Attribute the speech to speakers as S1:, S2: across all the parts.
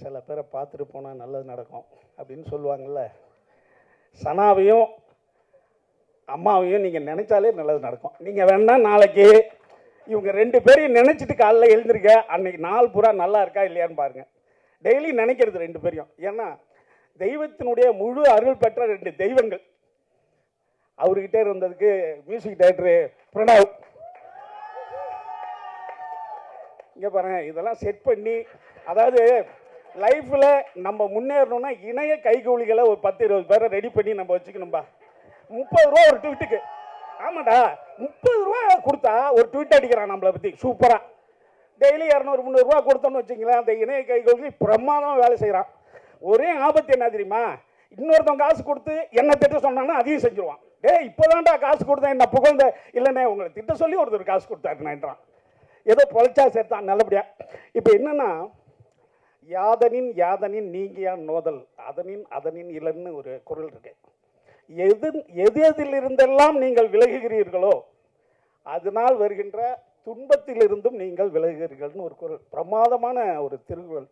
S1: சில பேரை பார்த்துட்டு போனால் நல்லது நடக்கும் அப்படின்னு சொல்லுவாங்கள்ல. சனாவையும் அம்மாவையும் நீங்கள் நினச்சாலே நல்லது நடக்கும். நீங்கள் வேணால் நாளைக்கு இவங்க 2 பேரையும் நினச்சிட்டு காலைல எழுந்திருக்க, அன்றைக்கி நாள் பூரா நல்லா இருக்கா இல்லையான்னு பாருங்கள். டெய்லி நினைக்கிறது 2 பேரையும். ஏன்னா தெய்வத்தினுடைய முழு அருள் பெற்ற 2 தெய்வங்கள். அவர்கிட்ட இருந்ததுக்கு மியூசிக் டைரக்டரு பிரணவ். இங்கே பாருங்க, இதெல்லாம் செட் பண்ணி, அதாவது லைஃப்பில் நம்ம முன்னேறணும்னா இணைய கைகூலிகளை ஒரு 10-20 பேரை ரெடி பண்ணி நம்ம வச்சுக்கணும்பா. 30 ரூபா ஒரு ட்வீட்டுக்கு. ஆமாடா, 30 ரூபா கொடுத்தா ஒரு ட்வீட் அடிக்கிறான் நம்மளை பற்றி சூப்பராக. டெய்லி 200-300 ரூபா கொடுத்தோன்னு வச்சுங்களேன், அந்த இணைய கைகூலி பிரமாதமாக வேலை செய்கிறான். ஒரே ஆபத்து என்ன தெரியுமா? இன்னொருத்தவங்க காசு கொடுத்து என்ன திட்ட சொன்னாங்கன்னா அதையும் செஞ்சுருவான். இப்போதான்டா காசு கொடுத்தேன் என்ன புகழ்ந்த, இல்லைண்ணே உங்களை திட்ட சொல்லி ஒருத்தர் காசு கொடுத்தாருன்றான். ஏதோ பொழைச்சா சேர்த்தான் நல்லபடியா. இப்போ என்னன்னா, யாதனின் யாதனின் நீங்கியா நோதல் அதனின் அதனின் இலன்னு ஒரு குரல் இருக்கு. எதிலிருந்தெல்லாம் நீங்கள் விலகுகிறீர்களோ அதனால் வருகின்ற துன்பத்திலிருந்தும் நீங்கள் விலகுகிறீர்கள்னு ஒரு குரல். பிரமாதமான ஒரு திருக்குறள்.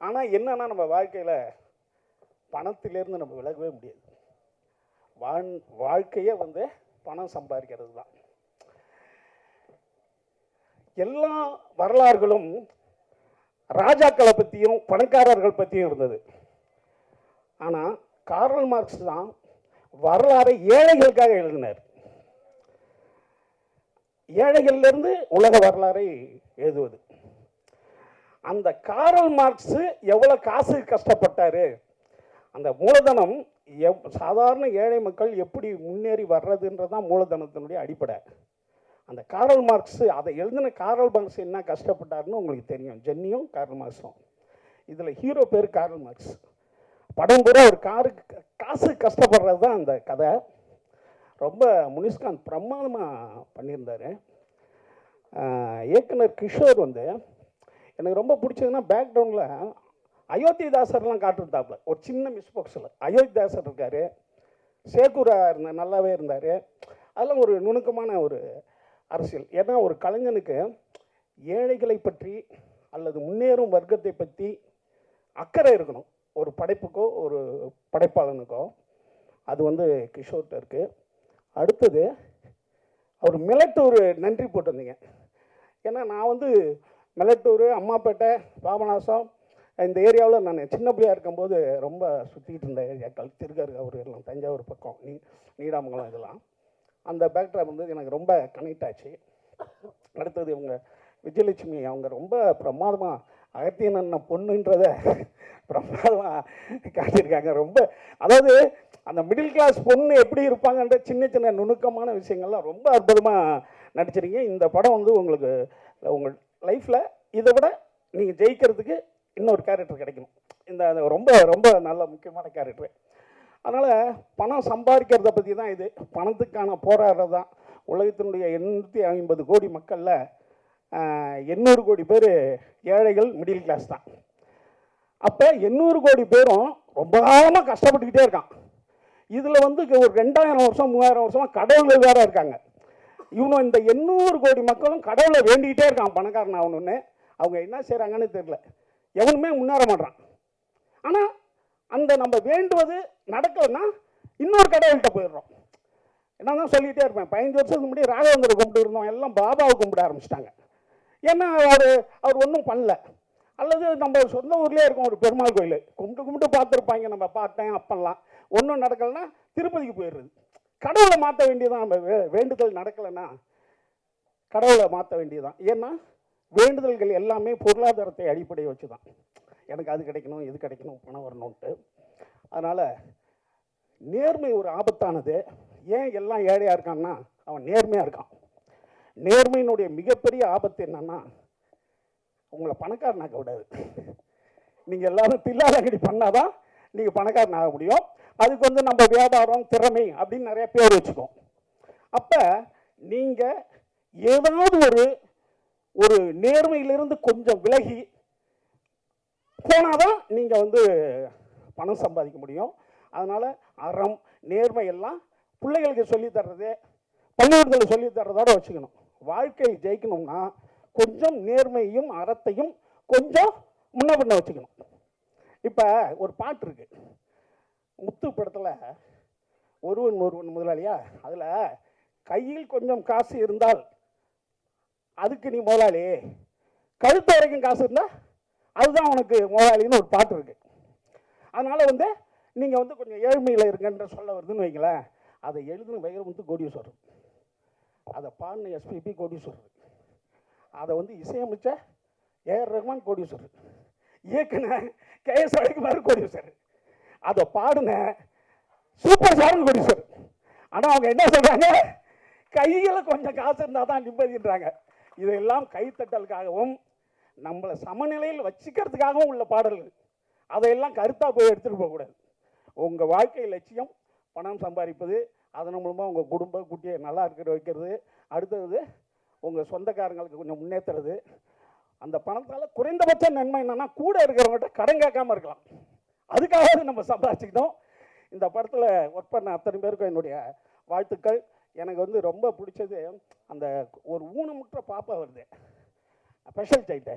S1: ஆனால் என்னன்னா, நம்ம வாழ்க்கையில் பணத்திலிருந்து நம்ம விலகவே முடியாது. வாழ்க்கையே பணம் சம்பாதிக்கிறது தான். எல்லா வரலாறுகளும் ராஜாக்களை பற்றியும் பணக்காரர்கள் பற்றியும் இருந்தது. ஆனால் கார்ல் மார்க்ஸ் தான் வரலாறை ஏழைகளுக்காக எழுதினார். ஏழைகளிலிருந்து உலக வரலாறை எழுதுவது. அந்த கார்ல் மார்க்ஸ் எவ்வளோ காசு கஷ்டப்பட்டார், அந்த மூலதனம் சாதாரண ஏழை மக்கள் எப்படி முன்னேறி வர்றதுன்றதான் மூலதனத்தினுடைய அடிப்படை. அந்த கார்ல் மார்க்ஸ் அதை எழுதின கார்ல் மார்க்ஸ் என்ன கஷ்டப்பட்டாருன்னு உங்களுக்கு தெரியும். ஜென்னியும் கார்ல் மார்க்ஸும். இதில் ஹீரோ பேர் கார்ல் மார்க்ஸ். படம் பூரா ஒரு காசு கஷ்டப்படுறது தான் அந்த கதை. ரொம்ப முனிஷ்காந்த் பிரமாதமாக பண்ணியிருந்தார். இயக்குனர் கிஷோர் எனக்கு ரொம்ப பிடிச்சதுன்னா பேக்ரவுண்டில் அயோத்திதாசர்லாம் காட்டிருந்தாப்புல ஒரு சின்ன மிஸ்பாக்ஸில். அயோத்திதாசர் இருக்கார், சேகூரா நல்லாவே இருந்தார். அதெல்லாம் ஒரு நுணுக்கமான ஒரு அரசியல். ஏன்னா ஒரு கலைஞனுக்கு ஏழைகளை பற்றி அல்லது முன்னேறும் வர்க்கத்தை பற்றி அக்கறை இருக்கணும். ஒரு படைப்புக்கோ ஒரு படைப்பாளனுக்கோ. அது கிஷோர்கிட்ட இருக்குது. அடுத்தது அவர் மிலட்டூர் நன்றி போட்டிருந்தீங்க. ஏன்னா நான் மிலட்டூர், அம்மாப்பேட்டை, பாபநாசம் இந்த ஏரியாவில் நான் சின்ன பிள்ளையாக இருக்கும்போது ரொம்ப சுற்றிக்கிட்டு இருந்த ஏரியாக்கள். திருக்கருகாவூர் எல்லாம், தஞ்சாவூர் பக்கம், நீடாமங்கலம், இதெல்லாம். அந்த பேக்ட்ராப் எனக்கு ரொம்ப கனெக்ட் ஆச்சு. அடுத்தது இவங்க விஜயலட்சுமி, அவங்க ரொம்ப பிரமாதமாக அகத்தியன் அண்ணன் பொண்ணுன்றதை பிரமாதமாக காட்டியிருக்காங்க. ரொம்ப அதாவது அந்த மிடில் கிளாஸ் பொண்ணு எப்படி இருப்பாங்கன்ற சின்ன சின்ன நுணுக்கமான விஷயங்கள்லாம் ரொம்ப அற்புதமாக நடிச்சிருங்க. இந்த படம் உங்களுக்கு உங்கள் லைஃப்பில் இதை விட நீங்கள் ஜெயிக்கிறதுக்கு இன்னொரு கேரக்டர் கிடைக்கணும். இந்த ரொம்ப ரொம்ப நல்ல முக்கியமான கேரக்டர். அதனால் பணம் சம்பாதிக்கிறத பற்றி தான் இது. பணத்துக்கான போராடுறது தான். உலகத்தினுடைய 850 கோடி மக்களில் 800 கோடி பேர் ஏழைகள், மிடில் கிளாஸ் தான். அப்போ 800 கோடி பேரும் ரொம்ப காலமாக கஷ்டப்பட்டுக்கிட்டே இருக்கான். இதில் ஒரு 2000 வருஷம் 3000 வருஷமாக கடவுள்கள் வேறு இருக்காங்க. இவனும் இந்த 800 கோடி மக்களும் கடவுளை வேண்டிக்கிட்டே இருக்கான் பணக்காரன் ஆகணுன்னு. அவங்க என்ன செய்கிறாங்கன்னு தெரியல. எவனுமே முன்னேற மாட்டான். ஆனால் அந்த நம்ம வேண்டுவது நடக்கலைன்னா இன்னொரு கடவுள்கிட்ட போயிடுறோம். என்ன தான் சொல்லிகிட்டே இருப்பேன். 15 வருஷத்துக்கு முன்னாடி ராகவேந்திர கும்பிட்டு இருந்தோம், எல்லாம் பாபாவை கும்பிட ஆரம்பிச்சிட்டாங்க. ஏன்னா அவர் ஒன்றும் பண்ணல. அல்லது நம்ம சொந்த ஊர்லேயே இருக்கும் ஒரு பெருமாள் கோயில், கும்பிட்டு பார்த்துருப்பாங்க. நம்ம பார்த்தேன் அப்பெல்லாம் ஒன்றும் நடக்கலைன்னா திருப்பதிக்கு போயிடுறது. கடவுளை மாற்ற வேண்டியதான். நம்ம வேண்டுதல் நடக்கலைன்னா கடவுளை மாற்ற வேண்டியதான். ஏன்னா வேண்டுதல்கள் எல்லாமே பொருளாதாரத்தை அடிப்படையை வச்சு தான். எனக்கு அது கிடைக்கணும், இது கிடைக்கணும், பணம் வரணுன்ட்டு. அதனால் நேர்மை ஒரு ஆபத்தானது. ஏன் எல்லாம் ஏழையாக இருக்கான்னா அவன் நேர்மையாக இருக்கான். நேர்மையினுடைய மிகப்பெரிய ஆபத்து என்னன்னா, உங்களை பணக்காரனாக்க விடாது. நீங்கள் எல்லாரும் தில்லாலங்கடி பண்ணாதான் நீங்கள் பணக்காரன் ஆக முடியும். அதுக்கு நம்ம வியாபாரம், திறமை அப்படின்னு நிறைய பேர் வச்சுக்கோம். அப்போ நீங்கள் ஏதாவது ஒரு நேர்மையிலிருந்து கொஞ்சம் விலகி போனாதான் நீங்கள் பணம் சம்பாதிக்க முடியும். அதனால் அறம், நேர்மை எல்லாம் பிள்ளைகளுக்கு சொல்லித்தர்றது, பள்ளிக்கூடத்தில் சொல்லித்தர்றதோட வச்சுக்கணும். வாழ்க்கையில் ஜெயிக்கணும்னா கொஞ்சம் நேர்மையும் அறத்தையும் கொஞ்சம் முன்ன பின்ன வச்சுக்கணும். இப்போ ஒரு பாட்டு இருக்கு முத்து படத்தில் ஒருவன் முதலாளியா, அதில் கையில் கொஞ்சம் காசு இருந்தால் அதுக்கு நீ முதலாளி, கழுத்து வரைக்கும் காசு இருந்தால் அதுதான் உனக்கு முதலாளின்னு ஒரு பாட்டு இருக்கு. அதனால் வந்து நீங்கள் வந்து கொஞ்சம் ஏழ்மையில் இருங்கன்ற சொல்ல வருதுன்னு வைங்களேன். அதை எழுதுன வைரமுத்து கோடீஸ்வரர், அதை பாடின எஸ்பிபி கோடீஸ்வரர், அதை வந்து இசையமைச்ச ஏஆர் ரஹ்மான் கோடீஸ்வரர், இயக்குன கேஎஸ் ரவிக்குமார் கோடீஸ்வரர், அதை பாடின சூப்பர் ஸ்டார் கோடீஸ்வரர். ஆனால் அவங்க என்ன சொல்கிறாங்க, கையில் கொஞ்சம் காசு இருந்தால் தான் நிம்மதின்றாங்க. இதெல்லாம் கைத்தட்டலுக்காகவும் நம்மளை சமநிலையில் வச்சுக்கிறதுக்காகவும் உள்ள பாடல்கள். அதையெல்லாம் கருத்தாக போய் எடுத்துகிட்டு போகக்கூடாது. உங்கள் வாழ்க்கை லட்சியம் பணம் சம்பாதிப்பது, அதன் மூலமாக உங்கள் குடும்ப குட்டியை நல்லா இருக்கிற வைக்கிறது, அடுத்தது உங்கள் சொந்தக்காரங்களுக்கு கொஞ்சம் முன்னேற்றுறது. அந்த பணத்தால் குறைந்தபட்ச நன்மை என்னென்னா கூட இருக்கிறவங்கள்ட்ட கடன் கேட்காமல் இருக்கலாம். அதுக்காக நம்ம சம்பாதிச்சுக்கிட்டோம். இந்த படத்தில் ஒர்க் பண்ண அத்தனை பேருக்கும் என்னுடைய வாழ்த்துக்கள். எனக்கு வந்து ரொம்ப பிடிச்சது அந்த ஒரு ஊனமுற்ற பாப்பா வருது, ஸ்பெஷல் சைல்டு,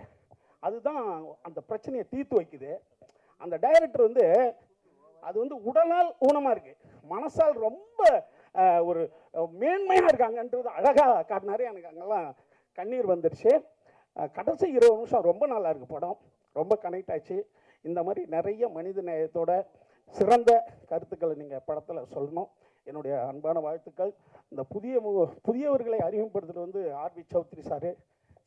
S1: அதுதான் அந்த பிரச்சனையை தீர்த்து வைக்குது. அந்த டைரக்டர் வந்து அது வந்து உடலால் ஊனமாக இருக்குது, மனசால் ரொம்ப ஒரு மேன்மையாக இருக்காங்கன்றது அழகாக காட்டினாரு. எனக்கு அங்கெல்லாம் கண்ணீர் வந்துடுச்சு. கடைசி 20 நிமிஷம் ரொம்ப நல்லா இருக்குது படம், ரொம்ப கனெக்ட் ஆச்சு. இந்த மாதிரி நிறைய மனித நேயத்தோட சிறந்த கருத்துக்களை நீங்கள் படத்தில் சொல்லணும். என்னுடைய அன்பான வாழ்த்துக்கள். இந்த புதியவர்களை அறிமுகப்படுத்துறது வந்து R V Chaudhary sir,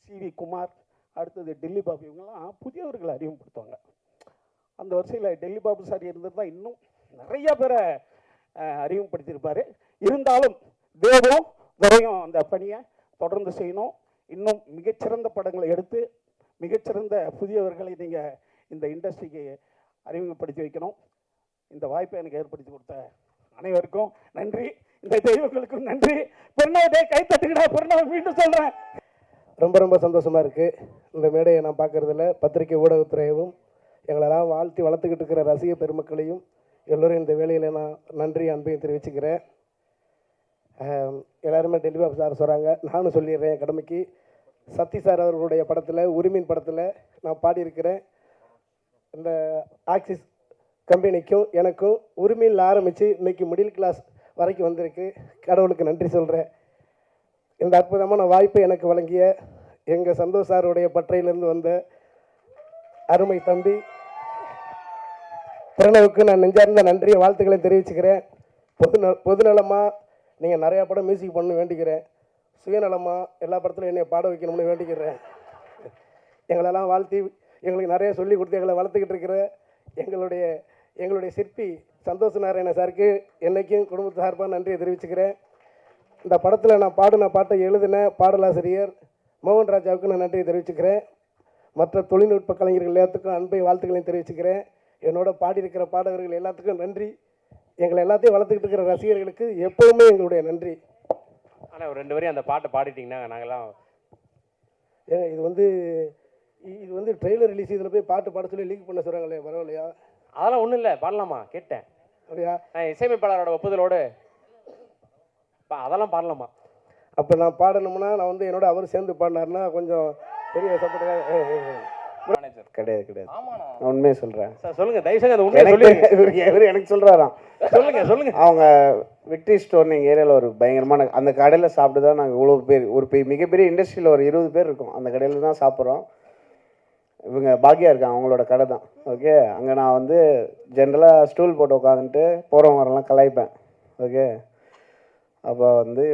S1: C V Kumar, அடுத்தது டெல்லி பாபு, இவங்கெல்லாம் புதியவர்களை அறிமுகப்படுத்துவாங்க. அந்த வரிசையில் டெல்லி பாபு சார் இருந்தது தான் இன்னும் நிறைய பேரை அறிமுகப்படுத்தியிருப்பார். இருந்தாலும் துரையும் அந்த பணியை தொடர்ந்து செய்யணும். இன்னும் மிகச்சிறந்த படங்களை எடுத்து மிகச்சிறந்த புதியவர்களை நீங்கள் இந்த இண்டஸ்ட்ரிக்கு அறிமுகப்படுத்தி வைக்கணும். இந்த வாய்ப்பை எனக்கு ஏற்படுத்தி கொடுத்த அனைவருக்கும் நன்றி. இந்த தெய்வங்களுக்கும் நன்றி. பெருநாளே கை தட்டுக்கிட்டா பெருநாள் மீண்டும் சொல்கிறேன்.
S2: ரொம்ப ரொம்ப சந்தோஷமாக இருக்குது இந்த மேடையை நான் பார்க்குறதுல. பத்திரிகை ஊடகத்துறையவும் எங்களெல்லாம் வாழ்த்தி வளர்த்துக்கிட்டு இருக்கிற ரசிக பெருமக்களையும் எல்லோரும் இந்த வேலையில் நான் நன்றி அன்பையும் தெரிவிச்சுக்கிறேன். எல்லாருமே டெல்லி பாபு சார் சொல்கிறாங்க, நானும் சொல்லிடுறேன் கடமைக்கு. சத்தி சார் அவர்களுடைய படத்தில், உரிமையின் படத்தில் நான் பாடியிருக்கிறேன். இந்த ஆக்சிஸ் கம்பெனிக்கும் எனக்கும் உரிமையில் ஆரம்பித்து இன்றைக்கி மிடில் கிளாஸ் வரைக்கும் வந்திருக்கு. கடவுளுக்கு நன்றி சொல்கிறேன். இந்த அற்புதமான வாய்ப்பை எனக்கு வழங்கிய எங்கள் சந்தோஷ் சாருடைய பற்றையிலேருந்து வந்த அருமை தம்பி பிரணவுக்கு நான் நெஞ்சார்ந்த நன்றியை வாழ்த்துக்களை தெரிவிச்சுக்கிறேன். பொதுநலமாக நீங்கள் நிறையா படம் மியூசிக் பண்ணணும்னு வேண்டிக்கிறேன். சுயநலமாக எல்லா படத்துலையும் என்னை பாட வைக்கணும்னு வேண்டிக்கிறேன். எங்களெல்லாம் வாழ்த்தி எங்களுக்கு நிறைய சொல்லி கொடுத்து எங்களை வளர்த்துக்கிட்டு இருக்கிற எங்களுடைய சிற்பி சந்தோஷ் நாராயண சாருக்கு என்றைக்கும் குடும்பத்து சார்பாக நன்றியை தெரிவிச்சுக்கிறேன். இந்த படத்தில் நான் பாடின பாட்டை எழுதின பாடலாசிரியர் மோகன் ராஜாவுக்கு நான் நன்றியை தெரிவிச்சுக்கிறேன். மற்ற தொழில்நுட்ப கலைஞர்கள் எல்லாத்துக்கும் அன்பை வாழ்த்துக்களையும் தெரிவிச்சுக்கிறேன். என்னோட பாடியிருக்கிற பாடகர்கள் எல்லாத்துக்கும் நன்றி. எங்களை எல்லாத்தையும் வளர்த்துக்கிட்டு இருக்கிற ரசிகர்களுக்கு எப்போவுமே எங்களுடைய நன்றி.
S3: ஆனால் ஒரு 2 வரையும் அந்த பாட்டை பாடிட்டிங்கன்னா நாங்கள்லாம்
S2: இது வந்து ட்ரெய்லர் ரிலீஸ் இதில் போய் பாட்டு பாட சொல்லி லீக் பண்ண சொல்கிறாங்களே, பரவாயில்லையா?
S3: அதெல்லாம் ஒன்றும் இல்லை, பாடலாமா கேட்டேன்.
S2: அப்படியா?
S3: இசையமைப்பாளரோட ஒப்புதலோடு அதெல்லாம் பாடலாமா?
S2: அப்போ நான் பாடணும்னா நான் வந்து என்னோட அவர் சேர்ந்து பாடினார்னா கொஞ்சம் பெரிய சப்போர்ட் கிடையாது. நான் உண்மையை சொல்கிறேன்
S3: சார். சொல்லுங்கள், தயவுசெய்து அது உண்மையை சொல்லுங்க.
S2: இவர் எனக்கு சொல்கிறாராம்.
S3: சொல்லுங்க.
S4: அவங்க விக்டரி ஸ்டோர் எங்கள் ஏரியாவில் ஒரு பயங்கரமான அந்த கடையில் சாப்பிட்டு தான் நாங்கள் இவ்வளோ பேர் ஒரு மிகப்பெரிய இண்டஸ்ட்ரியில் ஒரு 20 பேர் இருக்கோம். அந்த கடையில் தான் சாப்பிட்றோம். இவங்க பாக்கியா இருக்காங்க, அவங்களோட கடை தான். ஓகே, அங்கே நான் வந்து ஜென்ரலாக ஸ்டூல் போட்டு உட்காந்துட்டு போகிறவங்க வரலாம் கலாய்ப்பேன். ஓகே, அப்போ வந்து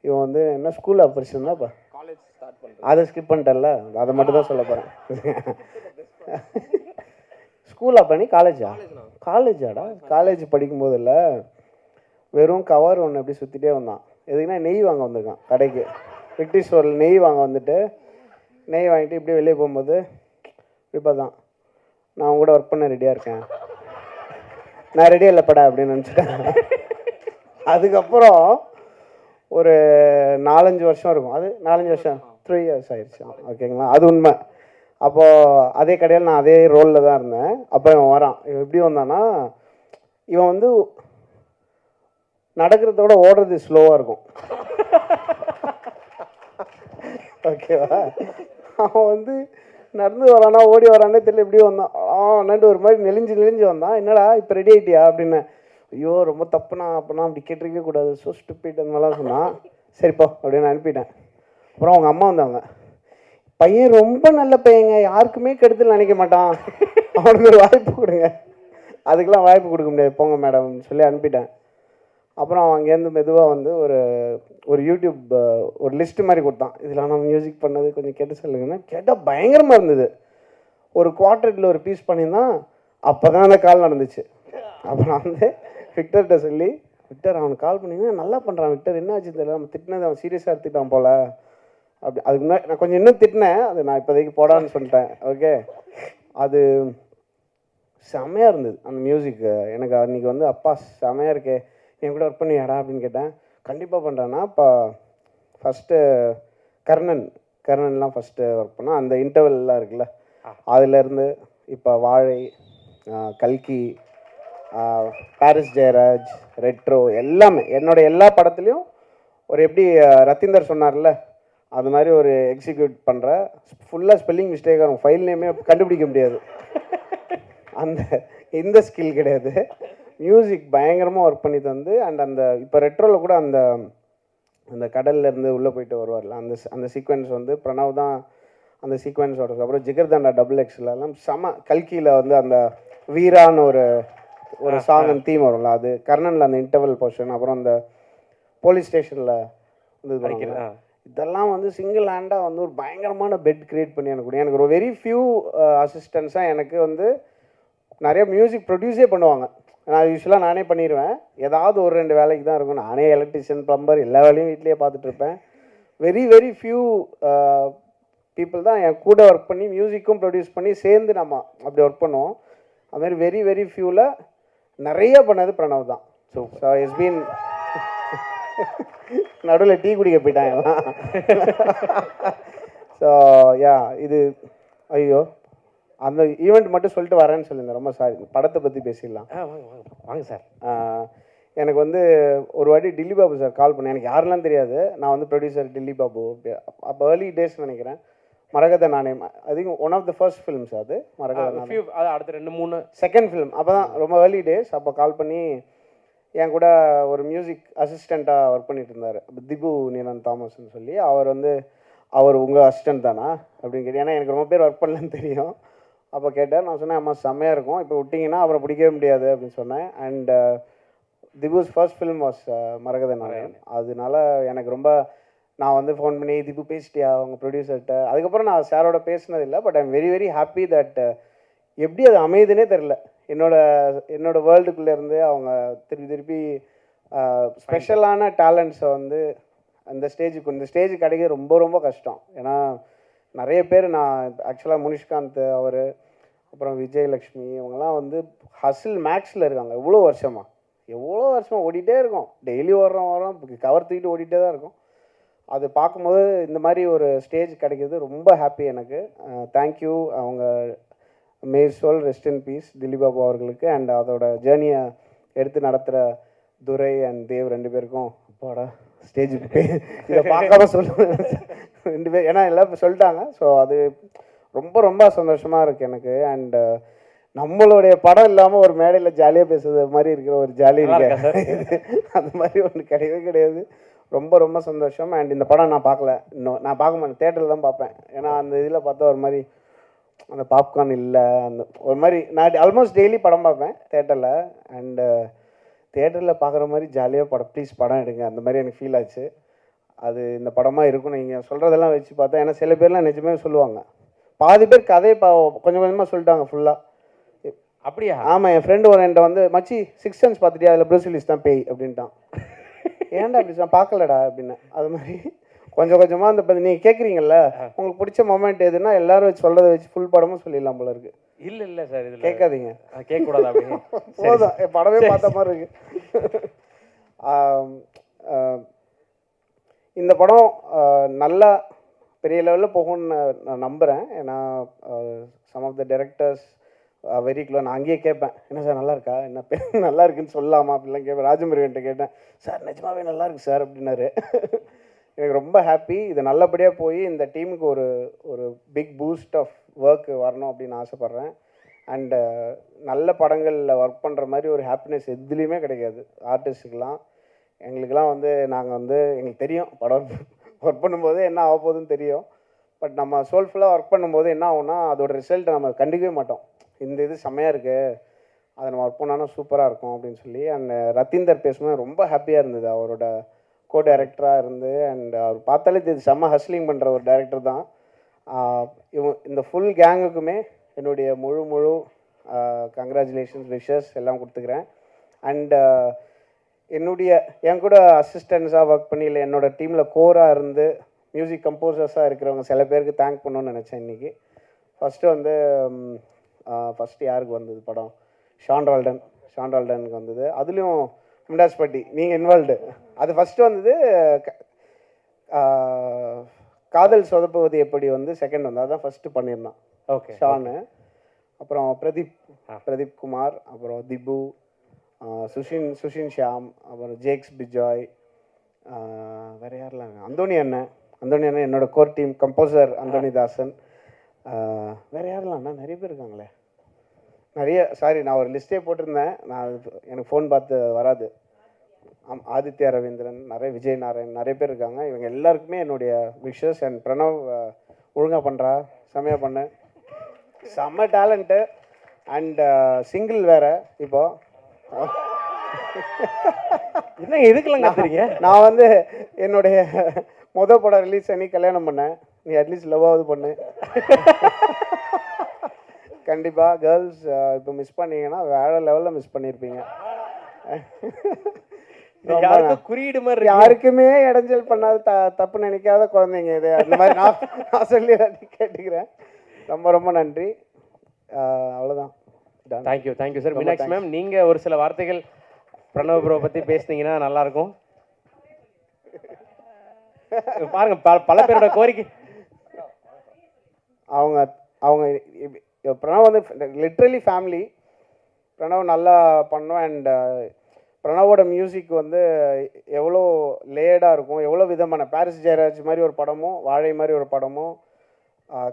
S4: இவன் வந்து என்ன ஸ்கூல் ஆப்ரேஷன் தான் இப்போ
S3: காலேஜ் ஸ்டார்ட் பண்ணுறேன்.
S4: அதை ஸ்கிப் பண்ணிட்டேன்ல, அதை மட்டும் தான் சொல்ல போகிறேன். ஸ்கூலா பண்ணி காலேஜாடா காலேஜ் படிக்கும்போது இல்லை, வெறும் கவர் ஒன்று எப்படி சுற்றிட்டே வந்தான். எதுக்குன்னா நெய் வாங்க வந்திருக்கான் கடைக்கு. விக்டரி ஸ்டோரில் நெய் வாங்க வந்துட்டு நெய் வாங்கிட்டு இப்படி வெளியே போகும்போது இப்போ தான் நான் அவங்க கூட ஒர்க் பண்ண ரெடியாக இருக்கேன், நான் ரெடியாக இல்லைப்படா அப்படின்னு நினச்சிட்டேன். அதுக்கப்புறம் ஒரு 4-5 வருஷம் இருக்கும், அது 4-5 வருஷம் 3 years ஆயிடுச்சு. ஓகேங்களா, அது உண்மை. அப்போது அதே கடையில் நான் அதே ரோலில் தான் இருந்தேன். அப்போ இவன் வரான். இவன் எப்படி வந்தான்னா, இவன் வந்து நடக்கிறத விட ஓடுறது ஸ்லோவாக இருக்கும். ஓகேவா, அவன் வந்து நடந்து வரானா ஓடி வரானே தெரியல, எப்படி வந்தான் அண்ணாண்டு ஒரு மாதிரி நெளிஞ்சு வந்தான். என்னடா இப்போ ரெடி ஆகிட்டியா அப்படின்னு. ஐயோ ரொம்ப தப்புண்ணா, அப்போனா அப்படி கேட்டிருக்கவே கூடாது, ஸோ ஸ்டூபிட் அந்த மாதிரிலாம் சொன்னான். சரிப்பா அப்படின்னு அனுப்பிட்டேன். அப்புறம் அவங்க அம்மா வந்தாங்க. பையன் ரொம்ப நல்ல பையங்க, யாருக்குமே கெடுதல் நினைக்க மாட்டான், அவனுக்கு ஒரு வாய்ப்பு கொடுங்க. அதுக்கெலாம் வாய்ப்பு கொடுக்க முடியாது, போங்க மேடம்னு சொல்லி அனுப்பிட்டேன். அப்புறம் அவன் அங்கேருந்து மெதுவாக வந்து ஒரு யூடியூப் ஒரு லிஸ்ட்டு மாதிரி கொடுத்தான். இதில் நான் மியூசிக் பண்ணது கொஞ்சம் கேட்டு சொல்லுங்கன்னா கேட்டால் பயங்கரமாக இருந்தது. ஒரு குவார்ட்டரில் ஒரு பீஸ் பண்ணியிருந்தான். அப்போ தான் அந்த கால் நடந்துச்சு. அப்புறம் வந்து விக்டர்கிட்ட சொல்லி, விக்டர் அவனுக்கு கால் பண்ணிங்கன்னா நல்லா பண்ணுறான் விக்டர், என்ன ஆச்சு தெரியல, நம்ம திட்டினது அவன் சீரியஸாக எடுத்துக்கிட்டான் போல் அப்படி. அதுக்கு முன்னாடி நான் கொஞ்சம் இன்னும் திட்டினேன், அது நான் இப்போதைக்கு போடான்னு சொல்லிட்டேன். ஓகே, அது செம்மையாக இருந்தது அந்த மியூசிக். எனக்கு அன்றைக்கி வந்து அப்பா செம்மையாக இருக்கே, என் கூட ஒர்க் பண்ணியாடா அப்படின்னு கேட்டேன். கண்டிப்பாக பண்ணுறேன்னா இப்போ ஃபஸ்ட்டு கர்ணன்லாம் ஃபஸ்ட்டு ஒர்க் பண்ணால் அந்த இன்டர்வெல்லாம் இருக்குல்ல, அதுலேருந்து இப்போ வாழை, கல்கி, பாரிஸ் ஜெயராஜ், ரெட்ரோ எல்லாமே என்னோட எல்லா படத்துலையும் ஒரு எப்படி ரத்தீந்தர் சொன்னார்ல அது மாதிரி ஒரு எக்ஸிக்யூட் பண்ணுற. ஃபுல்லாக ஸ்பெல்லிங் மிஸ்டேக் வரும், ஃபைல் நேமே கண்டுபிடிக்க முடியாது, அந்த இந்த ஸ்கில் கிடையாது. மியூசிக் பயங்கரமாக ஒர்க் பண்ணி தந்து. அண்ட் அந்த இப்போ ரெட்ரோவில் கூட அந்த அந்த கடல்லேருந்து உள்ளே போயிட்டு வருவார்ல, அந்த சீக்வென்ஸ் வந்து பிரணவ் தான் அந்த சீக்வென்ஸோட. அப்புறம் ஜிகர்தண்டா XXXலாம் செம. கல்கியில் வந்து அந்த வீரான்னு ஒரு சாங் அண்ட் தீம் வரும்ல, அது கர்ணனில் அந்த இன்டர்வல் போர்ஷன். அப்புறம் அந்த போலீஸ் ஸ்டேஷனில் வந்து இதெல்லாம் வந்து சிங்கிள் ஹேண்டாக வந்து ஒரு பயங்கரமான பெட் க்ரியேட் பண்ணி எனக்கு ஒரு வெரி ஃபியூ அசிஸ்டன்ஸாக எனக்கு வந்து நிறைய மியூசிக் ப்ரொடியூஸே பண்ணுவாங்க. நான் யூஸ்வலாக நானே பண்ணிடுவேன், ஏதாவது ஒரு 2 வேலைக்கு தான் இருக்கும். நானே எலக்ட்ரிஷியன், ப்ளம்பர் எல்லா வேலையும் வீட்லேயே பார்த்துட்ருப்பேன். வெரி ஃபியூ பீப்புள் தான் என் கூட ஒர்க் பண்ணி மியூசிக்கும் ப்ரொடியூஸ் பண்ணி சேர்ந்து நம்ம அப்படி ஒர்க் பண்ணுவோம். அதுமாதிரி வெரி ஃபியூவில் நிறைய பண்ணது பிரணவ் தான். ஸோ இட்ஸ் பீன் நடுவில் டீ குடிக்க போயிட்டாங்க. ஸோ யா, இது ஐயோ அந்த ஈவெண்ட் மட்டும் சொல்லிட்டு வரேன்னு சொல்லியிருந்தேன், ரொம்ப சாரி. படத்தை பற்றி பேசிடலாம்.
S3: வாங்க சார்.
S4: எனக்கு வந்து ஒரு வாட்டி டில்லி பாபு சார் கால் பண்ணேன். எனக்கு யாரெல்லாம் தெரியாது, நான் வந்து ப்ரொடியூசர் டில்லி பாபு. அப்போ ஏர்லி டேஸ் நினைக்கிறேன், மரகத நாணயம். அதிக one of the first films அது மரகத நாணயம்.
S3: அடுத்த 2-3
S4: செகண்ட் ஃபிலிம். அப்போ தான் ரொம்ப ஏர்லி டேஸ். அப்போ கால் பண்ணி என் கூட ஒரு மியூசிக் அசிஸ்டண்ட்டாக ஒர்க் பண்ணிட்டு இருந்தார், திபு நீலன் தாமஸ்ன்னு சொல்லி. அவர் உங்கள் அசிஸ்டண்ட் தானா அப்படின்னு கேட்டு, ஏன்னா எனக்கு ரொம்ப பேர் ஒர்க் பண்ணலன்னு தெரியும். அப்போ கேட்டார். நான் சொன்னேன், அம்மா செம்மையாக இருக்கும், இப்போ விட்டிங்கன்னா அப்புறம் பிடிக்கவே முடியாது அப்படின்னு சொன்னேன். அண்ட் திபுஸ் ஃபர்ஸ்ட் ஃபிலிம் வாஸ் மரகத நாணயம். அதனால எனக்கு ரொம்ப, நான் வந்து ஃபோன் பண்ணி திபு பேசிட்டியா அவங்க ப்ரொடியூசர்கிட்ட. அதுக்கப்புறம் நான் சாரோட பேசினதில்லை. But I'm very happy that எப்படி அது அமையுதுன்னே தெரில. என்னோட வேர்ல்டுக்குள்ளேருந்து அவங்க திருப்பி ஸ்பெஷலான டேலண்ட்ஸை வந்து இந்த ஸ்டேஜுக்கு கிடைக்க ரொம்ப கஷ்டம். ஏன்னா நிறைய பேர், நான் ஆக்சுவலாக முனிஷ்காந்த் அவர், அப்புறம் விஜயலக்ஷ்மி, இவங்கெல்லாம் வந்து ஹசில் மேக்ஸில் இருக்காங்க. எவ்வளோ வருஷமாக ஓடிட்டே இருக்கோம், டெய்லி வரோம் கவர் தூக்கிட்டு ஓடிட்டே தான் இருக்கும். அது பார்க்கும்போது இந்த மாதிரி ஒரு ஸ்டேஜ் கிடைக்கிறது ரொம்ப ஹாப்பி எனக்கு. தேங்க்யூ. அவங்க may soul rest in peace Dileep Babu அவர்களுக்கு. அண்ட் அதோட ஜேர்னியை எடுத்து நடத்துகிற துரை அண்ட் தேவ் 2 பேருக்கும். அப்பாடா ஸ்டேஜுக்கு இதை பார்க்காம சொல்லுவேன் 2 பேர், ஏன்னா எல்லாம் சொல்லிட்டாங்க. ஸோ அது ரொம்ப சந்தோஷமாக இருக்குது எனக்கு. அண்டு நம்மளுடைய படம் இல்லாமல் ஒரு மேடையில் ஜாலியாக பேசுறது மாதிரி இருக்கிற ஒரு ஜாலி இருக்கு, அந்த மாதிரி ஒன்று கிடையாது. ரொம்ப சந்தோஷம். அண்ட் இந்த படம் நான் பார்க்கல, இன்னும் நான் பார்க்க மாட்டேன், தேட்டரில் தான் பார்ப்பேன். ஏன்னா அந்த இதில் பார்த்தா ஒரு மாதிரி அந்த பாப்கார்ன் இல்லை, அந்த ஒரு மாதிரி நான் ஆல்மோஸ்ட் டெய்லி படம் பார்ப்பேன் தேட்டரில். அண்டு தேட்டரில் பார்க்குற மாதிரி ஜாலியாக படம் எடுங்க, அந்த மாதிரி எனக்கு ஃபீல் ஆச்சு. அது இந்த படமாக இருக்கும். நீங்கள் சொல்கிறதெல்லாம் வச்சு பார்த்தா, ஏன்னா சில பேர்லாம் நிஜமே சொல்லுவாங்க, பாதி பேர் கதையை கொஞ்சம் கொஞ்சமாக சொல்லிட்டாங்க ஃபுல்லாக.
S3: அப்படியா?
S4: ஆமாம், என் ஃப்ரெண்டு ஒரு என்கிட்ட வந்து, மச்சி 6 சென்ஸ் பார்த்துட்டியா, அதில் ப்ரூஸ்வில்லிஸ் தான் பேய் அப்படின்ட்டான். ஏன்டா அப்படி நான் பார்க்கலடா அப்படின்னு. அது மாதிரி கொஞ்சமாக அந்த நீங்கள் கேட்குறீங்கல்ல, உங்களுக்கு பிடிச்ச மொமெண்ட் எதுன்னா எல்லாரும் வச்சு சொல்கிறத வச்சு ஃபுல் படமும் சொல்லிடலாம் போல இருக்கு.
S3: இல்லை சார், இதில்
S4: கேட்காதீங்க,
S3: கேட்கக்கூடாது அப்படின்னு.
S4: போதும், படமே பார்த்த மாதிரி இருக்கு. இந்த படம் நல்லா பெரிய லெவலில் போகும்னு நான் நம்புகிறேன். ஏன்னா some of the directors very close. நான் அங்கேயே கேட்பேன், என்ன சார் நல்லா இருக்கா, என்ன நல்லா இருக்குன்னு சொல்லலாமா அப்படிலாம் கேட்பேன். ராஜமுருகன்ட்ட கேட்டேன், சார் நிஜமாவே நல்லா இருக்கு சார் அப்படின்னாரு. எனக்கு ரொம்ப ஹாப்பி. இது நல்லபடியாக போய் இந்த டீமுக்கு ஒரு பிக் பூஸ்ட் ஆஃப் ஒர்க் வரணும் அப்படின்னு ஆசைப்பட்றேன். அண்டு நல்ல படங்களில் ஒர்க் பண்ணுற மாதிரி ஒரு ஹாப்பினஸ் எதுலேயுமே கிடைக்காது ஆர்டிஸ்ட்டுக்கெலாம். எங்களுக்கெல்லாம் வந்து நாங்கள் வந்து எங்களுக்கு தெரியும் படம் ஒர்க் பண்ணும்போது என்ன ஆக போகுதுன்னு தெரியும். பட் நம்ம சோல்ஃபுல்லாக ஒர்க் பண்ணும்போது என்ன ஆகும்னா அதோட ரிசல்ட்டை நம்ம கண்டுக்கவே மாட்டோம். இந்த இது செம்மையாக இருக்குது, அதை நம்ம ஒர்க் பண்ணாலும் சூப்பராக இருக்கும் அப்படின்னு சொல்லி. அண்ட் ரத்தீந்தர் பேசும்போது ரொம்ப ஹாப்பியாக இருந்தது. அவரோட கோ டைரக்டராக இருந்து அண்ட் அவர் பார்த்தாலே இது செம்ம ஹஸ்லிங் பண்ணுற ஒரு டைரக்டர் தான். இந்த ஃபுல் கேங்குக்குமே என்னுடைய முழு கங்க்ராச்சுலேஷன்ஸ் விஷஸ் எல்லாம் கொடுத்துக்கிறேன். அண்டு என் கூட அசிஸ்டன்ஸாக ஒர்க் பண்ணி இல்லை என்னோடய டீமில் கோராக இருந்து மியூசிக் கம்போசர்ஸாக இருக்கிறவங்க சில பேருக்கு தேங்க் பண்ணணும்னு நினச்சேன் இன்றைக்கி. ஃபஸ்ட்டு யாருக்கு வந்தது படம்? ஷான் ரால்டனுக்கு வந்தது. அதுலேயும் மிண்டாஸ் பட்டி நீங்கள் இன்வால்வ்டு. அது ஃபஸ்ட்டு வந்தது. காதல் சொதப்புவது எப்படி வந்து செகண்ட் வந்து அதுதான் ஃபஸ்ட்டு பண்ணியிருந்தான்
S3: ஓகே
S4: ஷானு. அப்புறம் பிரதீப் குமார், அப்புறம் திபு, சுஷின் ஷியாம், அப்புறம் ஜேக்ஸ் பிஜாய், வேறு யாரெல்லாம்? அந்தோனி அண்ணன் என்னோடய கோர் டீம் கம்போசர் அந்தோனி தாசன். வேறு யாரெல்லாம் அண்ணா? நிறைய பேர் இருக்காங்களே. சாரி நான் ஒரு லிஸ்ட்டே போட்டிருந்தேன், எனக்கு ஃபோன் பார்த்து வராது. ஆதித்யா ரவீந்திரன், விஜய் நாராயண், நிறைய பேர் இருக்காங்க. இவங்க எல்லாருக்குமே என்னுடைய விஷஸ். அண்ட் பிரணவ் ஒழுங்காக பண்ணுறா, செம்மையாக பண்ண, செம்ம டேலண்ட்டு. அண்ட் சிங்கிள் வேறு. இப்போது
S3: என்ன எதுக்கெல்லாம் கத்துறீங்க?
S4: நான் வந்து என்னுடைய படம் ரிலீஸ் பண்ணி கல்யாணம் பண்ணேன். நீ அட்லீஸ்ட் லவ்வாவது பண்ணு. கண்டிப்பாக கேர்ள்ஸ் இப்போ மிஸ் பண்ணீங்கன்னா வேறு லெவலில் மிஸ் பண்ணியிருப்பீங்க.
S3: குறியீடு மாதிரி
S4: யாருக்குமே இடைஞ்சல் பண்ணாத தப்பு நினைக்காத குழந்தைங்க இது. அந்த மாதிரி நான் சொல்லி கேட்டுக்கிறேன். ரொம்ப நன்றி. அவ்வளோதான்.
S3: Thank you sir. மீனாட்சி மேம், நீங்கள் ஒரு சில வார்த்தைகள் பிரணவ் ப்ரோ பற்றி பேசுனீங்கன்னா நல்லாயிருக்கும். பாருங்க, பல பேரோட கோரிக்கை.
S4: அவங்க பிரணவ் வந்து லிட்ரலி ஃபேமிலி. பிரணவ் நல்லா பண்ணோம். அண்ட் பிரணவோட மியூசிக் வந்து எவ்வளோ லேயர்டாக இருக்கும், எவ்வளோ விதமான பாரிஸ் ஜெயராஜ் மாதிரி ஒரு படமும், வாழை மாதிரி ஒரு படமும்,